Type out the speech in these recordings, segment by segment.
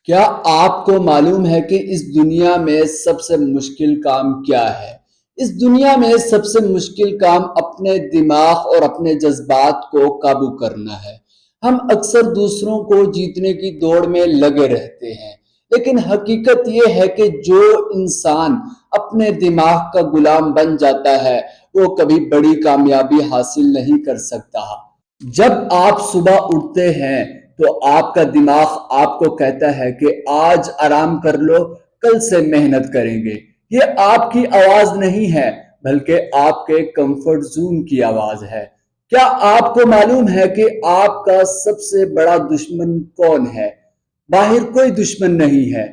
کیا آپ کو معلوم ہے کہ اس دنیا میں سب سے مشکل کام کیا ہے؟ اس دنیا میں سب سے مشکل کام اپنے دماغ اور اپنے جذبات کو قابو کرنا ہے۔ ہم اکثر دوسروں کو جیتنے کی دوڑ میں لگے رہتے ہیں، لیکن حقیقت یہ ہے کہ جو انسان اپنے دماغ کا غلام بن جاتا ہے وہ کبھی بڑی کامیابی حاصل نہیں کر سکتا۔ جب آپ صبح اٹھتے ہیں تو آپ کا دماغ آپ کو کہتا ہے کہ آج آرام کر لو، کل سے محنت کریں گے۔ یہ آپ کی آواز نہیں ہے بلکہ آپ کے کمفرٹ زون کی آواز ہے۔ کیا آپ کو معلوم ہے کہ آپ کا سب سے بڑا دشمن کون ہے؟ باہر کوئی دشمن نہیں ہے،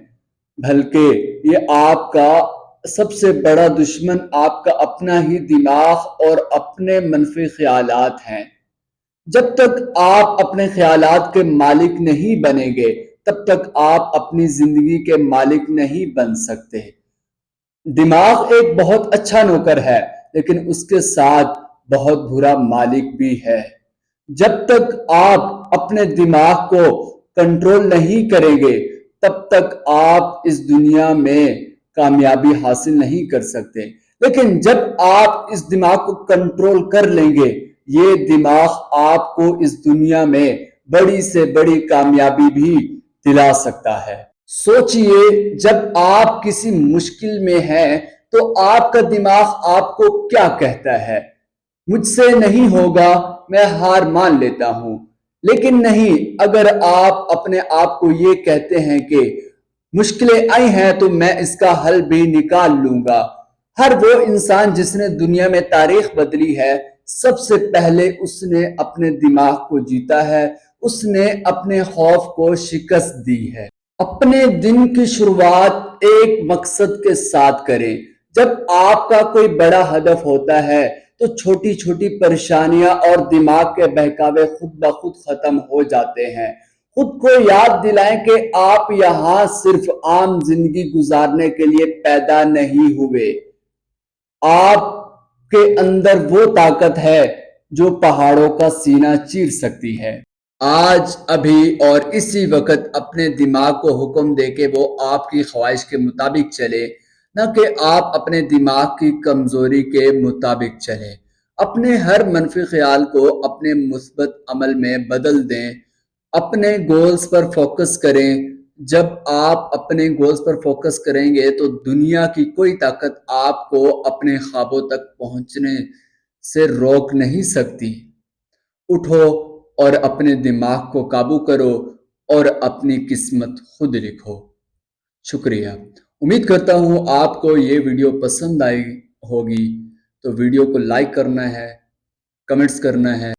بلکہ یہ آپ کا سب سے بڑا دشمن آپ کا اپنا ہی دماغ اور اپنے منفی خیالات ہیں۔ جب تک آپ اپنے خیالات کے مالک نہیں بنیں گے تب تک آپ اپنی زندگی کے مالک نہیں بن سکتے۔ دماغ ایک بہت اچھا نوکر ہے لیکن اس کے ساتھ بہت برا مالک بھی ہے۔ جب تک آپ اپنے دماغ کو کنٹرول نہیں کریں گے تب تک آپ اس دنیا میں کامیابی حاصل نہیں کر سکتے، لیکن جب آپ اس دماغ کو کنٹرول کر لیں گے یہ دماغ آپ کو اس دنیا میں بڑی سے بڑی کامیابی بھی دلا سکتا ہے۔ سوچئے، جب آپ کسی مشکل میں ہیں تو آپ کا دماغ آپ کو کیا کہتا ہے؟ مجھ سے نہیں ہوگا، میں ہار مان لیتا ہوں۔ لیکن نہیں، اگر آپ اپنے آپ کو یہ کہتے ہیں کہ مشکلیں آئی ہیں تو میں اس کا حل بھی نکال لوں گا۔ ہر وہ انسان جس نے دنیا میں تاریخ بدلی ہے سب سے پہلے اس نے اپنے دماغ کو جیتا ہے، اس نے اپنے خوف کو شکست دی ہے۔ اپنے دن کی شروعات ایک مقصد کے ساتھ کریں۔ جب آپ کا کوئی بڑا ہدف ہوتا ہے تو چھوٹی چھوٹی پریشانیاں اور دماغ کے بہکاوے خود بخود ختم ہو جاتے ہیں۔ خود کو یاد دلائیں کہ آپ یہاں صرف عام زندگی گزارنے کے لیے پیدا نہیں ہوئے۔ آپ کے اندر وہ طاقت ہے جو پہاڑوں کا سینہ چیر سکتی ہے۔ آج، ابھی اور اسی وقت اپنے دماغ کو حکم دے کہ وہ آپ کی خواہش کے مطابق چلے، نہ کہ آپ اپنے دماغ کی کمزوری کے مطابق چلیں۔ اپنے ہر منفی خیال کو اپنے مثبت عمل میں بدل دیں۔ اپنے گولز پر فوکس کریں۔ جب آپ اپنے گولز پر فوکس کریں گے تو دنیا کی کوئی طاقت آپ کو اپنے خوابوں تک پہنچنے سے روک نہیں سکتی۔ اٹھو اور اپنے دماغ کو قابو کرو اور اپنی قسمت خود لکھو۔ شکریہ۔ امید کرتا ہوں آپ کو یہ ویڈیو پسند آئی ہوگی، تو ویڈیو کو لائک کرنا ہے، کمنٹس کرنا ہے۔